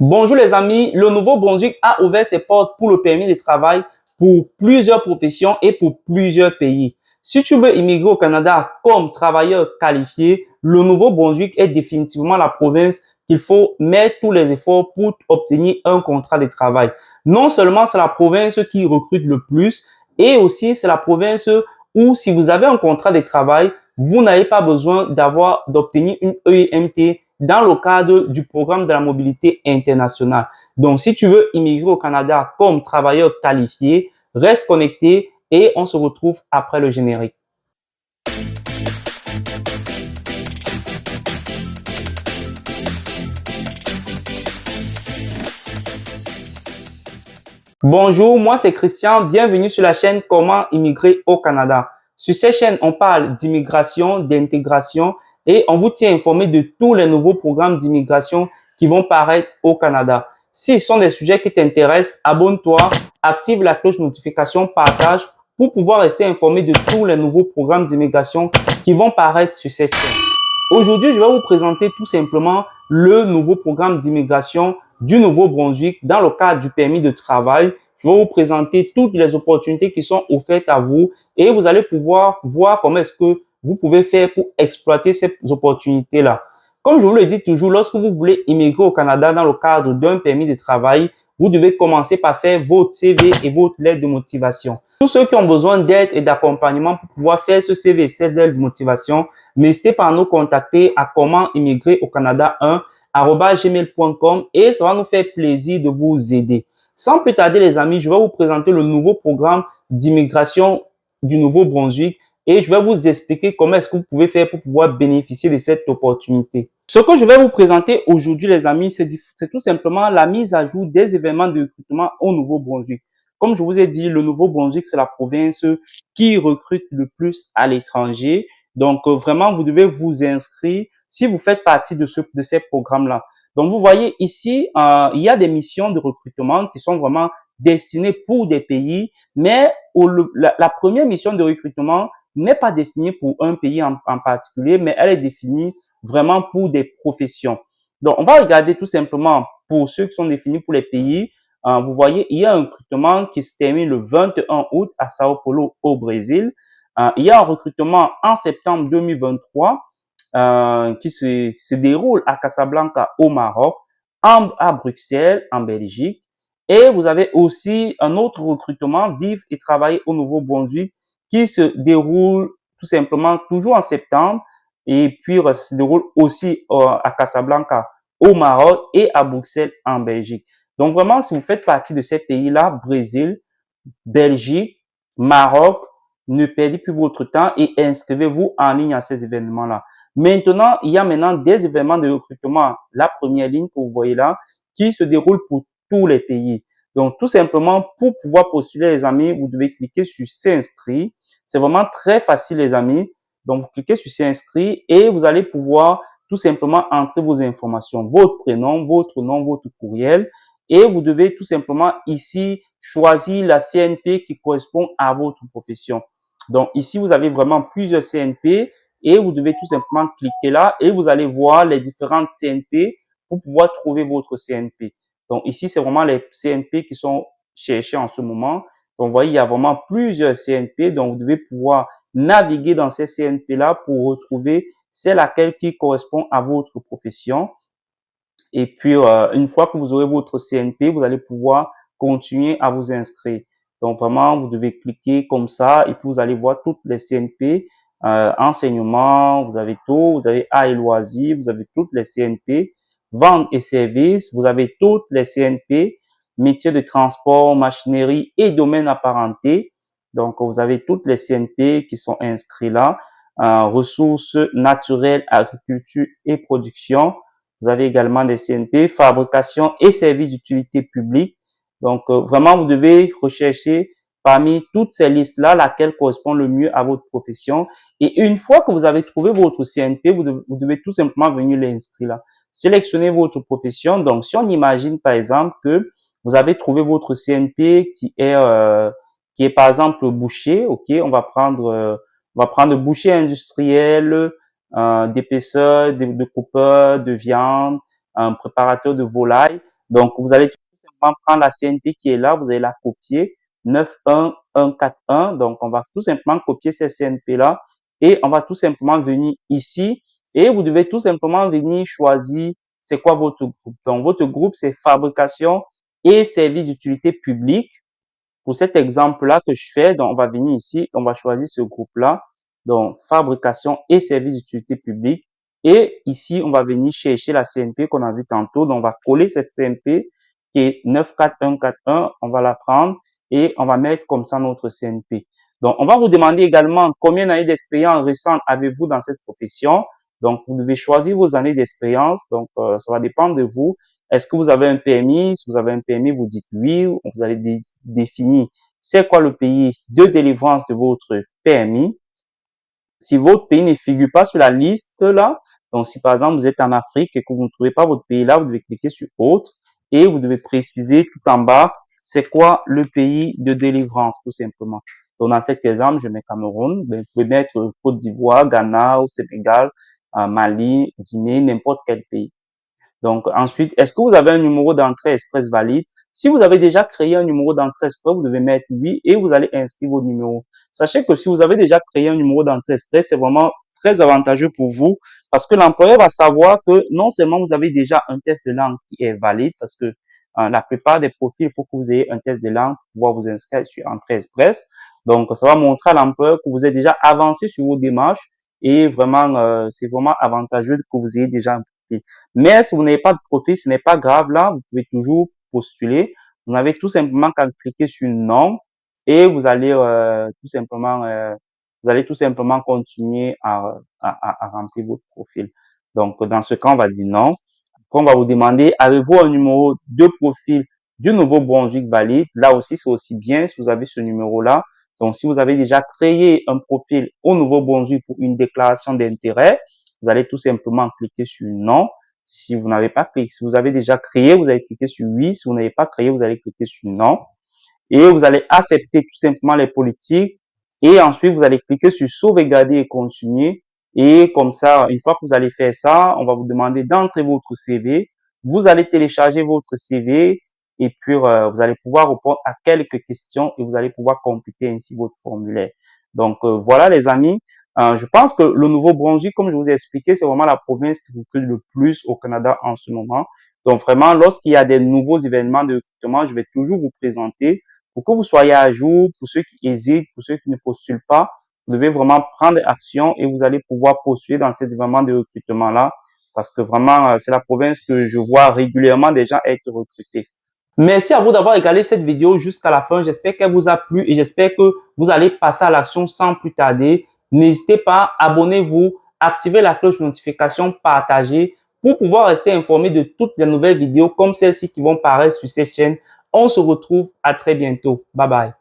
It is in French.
Bonjour les amis, le Nouveau-Brunswick a ouvert ses portes pour le permis de travail pour plusieurs professions et pour plusieurs pays. Si tu veux immigrer au Canada comme travailleur qualifié, le Nouveau-Brunswick est définitivement la province qu'il faut mettre tous les efforts pour obtenir un contrat de travail. Non seulement c'est la province qui recrute le plus, et aussi c'est la province où si vous avez un contrat de travail, vous n'avez pas besoin d'obtenir une EMT dans le cadre du programme de la mobilité internationale. Donc, si tu veux immigrer au Canada comme travailleur qualifié, reste connecté et on se retrouve après le générique. Bonjour, moi c'est Christian, bienvenue sur la chaîne Comment immigrer au Canada. Sur cette chaîne, on parle d'immigration, d'intégration et on vous tient informé de tous les nouveaux programmes d'immigration qui vont paraître au Canada. S'ils sont des sujets qui t'intéressent, abonne-toi, active la cloche notification, partage pour pouvoir rester informé de tous les nouveaux programmes d'immigration qui vont paraître sur cette chaîne. Aujourd'hui, je vais vous présenter tout simplement le nouveau programme d'immigration du Nouveau-Brunswick dans le cadre du permis de travail. Je vais vous présenter toutes les opportunités qui sont offertes à vous et vous allez pouvoir voir comment est-ce que vous pouvez faire pour exploiter ces opportunités-là. Comme je vous le dis toujours, lorsque vous voulez immigrer au Canada dans le cadre d'un permis de travail, vous devez commencer par faire votre CV et votre lettre de motivation. Tous ceux qui ont besoin d'aide et d'accompagnement pour pouvoir faire ce CV et cette lettre de motivation, n'hésitez pas à nous contacter à comment immigrer au Canada 1@gmail.com et ça va nous faire plaisir de vous aider. Sans plus tarder les amis, je vais vous présenter le nouveau programme d'immigration du Nouveau-Brunswick et je vais vous expliquer comment est-ce que vous pouvez faire pour pouvoir bénéficier de cette opportunité. Ce que je vais vous présenter aujourd'hui les amis, c'est tout simplement la mise à jour des événements de recrutement au Nouveau-Brunswick. Comme je vous ai dit, le Nouveau-Brunswick, c'est la province qui recrute le plus à l'étranger. Donc, vraiment, vous devez vous inscrire si vous faites partie de ces programmes-là. Donc, vous voyez ici, il y a des missions de recrutement qui sont vraiment destinées pour des pays, mais la première mission de recrutement n'est pas destinée pour un pays en particulier, mais elle est définie vraiment pour des professions. Donc, on va regarder tout simplement pour ceux qui sont définis pour les pays. Vous voyez, il y a un recrutement qui se termine le 21 août à Sao Paulo au Brésil. Il y a un recrutement en septembre 2023 qui se déroule à Casablanca au Maroc, à Bruxelles en Belgique. Et vous avez aussi un autre recrutement, vivre et travailler au Nouveau-Brunswick, qui se déroule tout simplement toujours en septembre. Et puis, ça se déroule aussi à Casablanca au Maroc et à Bruxelles en Belgique. Donc vraiment, si vous faites partie de ces pays-là, Brésil, Belgique, Maroc, ne perdez plus votre temps et inscrivez-vous en ligne à ces événements-là. Maintenant, il y a maintenant des événements de recrutement, la première ligne que vous voyez là, qui se déroule pour tous les pays. Donc, tout simplement, pour pouvoir postuler, les amis, vous devez cliquer sur s'inscrire. C'est vraiment très facile, les amis. Donc, vous cliquez sur s'inscrire et vous allez pouvoir tout simplement entrer vos informations, votre prénom, votre nom, votre courriel. Et vous devez tout simplement ici choisir la CNP qui correspond à votre profession. Donc, ici, vous avez vraiment plusieurs CNP et vous devez tout simplement cliquer là et vous allez voir les différentes CNP pour pouvoir trouver votre CNP. Donc, ici, c'est vraiment les CNP qui sont cherchés en ce moment. Donc, vous voyez, il y a vraiment plusieurs CNP. Donc, vous devez pouvoir naviguer dans ces CNP-là pour retrouver c'est laquelle qui correspond à votre profession. Et puis, une fois que vous aurez votre CNP, vous allez pouvoir continuer à vous inscrire. Donc, vraiment, vous devez cliquer comme ça et puis vous allez voir toutes les CNP. Enseignement, vous avez tout. Vous avez art et loisirs, vous avez toutes les CNP. Vente et services, vous avez toutes les CNP. Métiers de transport, machinerie et domaines apparentés. Donc, vous avez toutes les CNP qui sont inscrits là. Ressources naturelles, agriculture et production. Vous avez également des CNP, fabrication et services d'utilité publique. Donc, vraiment, vous devez rechercher parmi toutes ces listes-là laquelle correspond le mieux à votre profession. Et une fois que vous avez trouvé votre CNP, vous devez tout simplement venir l'inscrire là. Sélectionnez votre profession. Donc, si on imagine par exemple que vous avez trouvé votre CNP qui est par exemple boucher, ok, on va prendre boucher industriel, d'épaisseur, de coupeur de viande, un préparateur de volaille. Donc, vous allez tout simplement prendre la CNP qui est là, vous allez la copier, 91141. Donc, on va tout simplement copier ces CNP-là et on va tout simplement venir ici et vous devez tout simplement venir choisir c'est quoi votre groupe. Donc, votre groupe, c'est fabrication et services d'utilité publique. Pour cet exemple-là que je fais, donc on va venir ici, on va choisir ce groupe-là, donc fabrication et services d'utilité publique. Et ici, on va venir chercher la CNP qu'on a vu tantôt. Donc, on va coller cette CNP qui est 94141. On va la prendre et on va mettre comme ça notre CNP. Donc, on va vous demander également combien d'années d'expérience récente avez-vous dans cette profession. Donc, vous devez choisir vos années d'expérience. Donc, ça va dépendre de vous. Est-ce que vous avez un permis? Si vous avez un permis, vous dites oui. Vous allez définir c'est quoi le pays de délivrance de votre permis. Si votre pays ne figure pas sur la liste là, donc si par exemple vous êtes en Afrique et que vous ne trouvez pas votre pays là, vous devez cliquer sur autre et vous devez préciser tout en bas c'est quoi le pays de délivrance tout simplement. Donc dans cet exemple, je mets Cameroun, ben, vous pouvez mettre Côte d'Ivoire, Ghana, ou Sénégal, Mali, Guinée, n'importe quel pays. Donc, ensuite, est-ce que vous avez un numéro d'entrée express valide? Si vous avez déjà créé un numéro d'entrée express, vous devez mettre oui et vous allez inscrire votre numéro. Sachez que si vous avez déjà créé un numéro d'entrée express, c'est vraiment très avantageux pour vous parce que l'employeur va savoir que non seulement vous avez déjà un test de langue qui est valide parce que la plupart des profils, il faut que vous ayez un test de langue pour pouvoir vous inscrire sur entrée express. Donc, ça va montrer à l'employeur que vous êtes déjà avancé sur vos démarches et vraiment, c'est vraiment avantageux que vous ayez déjà un profil. Mais si vous n'avez pas de profil, ce n'est pas grave. Là, vous pouvez toujours postuler. Vous n'avez tout simplement qu'à cliquer sur non et vous allez tout simplement continuer à remplir votre profil. Donc, dans ce cas, on va dire non. Après, on va vous demander, avez-vous un numéro de profil du Nouveau-Brunswick valide? Là aussi, c'est aussi bien si vous avez ce numéro-là. Donc, si vous avez déjà créé un profil au Nouveau-Brunswick pour une déclaration d'intérêt, vous allez tout simplement cliquer sur non. Si vous n'avez pas cliqué, si vous avez déjà créé, vous allez cliquer sur oui. Si vous n'avez pas créé, vous allez cliquer sur non. Et vous allez accepter tout simplement les politiques. Et ensuite, vous allez cliquer sur sauvegarder et continuer. Et comme ça, une fois que vous allez faire ça, on va vous demander d'entrer votre CV. Vous allez télécharger votre CV et puis vous allez pouvoir répondre à quelques questions et vous allez pouvoir compléter ainsi votre formulaire. Donc voilà les amis. Je pense que le Nouveau-Brunswick, comme je vous ai expliqué, c'est vraiment la province qui recrute le plus au Canada en ce moment. Donc vraiment, lorsqu'il y a des nouveaux événements de recrutement, je vais toujours vous présenter pour que vous soyez à jour. Pour ceux qui hésitent, pour ceux qui ne postulent pas, vous devez vraiment prendre action et vous allez pouvoir postuler dans ces événements de recrutement-là parce que vraiment, c'est la province que je vois régulièrement des gens être recrutés. Merci à vous d'avoir regardé cette vidéo jusqu'à la fin. J'espère qu'elle vous a plu et j'espère que vous allez passer à l'action sans plus tarder. N'hésitez pas, abonnez-vous, activez la cloche de notification, partagez pour pouvoir rester informé de toutes les nouvelles vidéos comme celles-ci qui vont paraître sur cette chaîne. On se retrouve à très bientôt. Bye bye.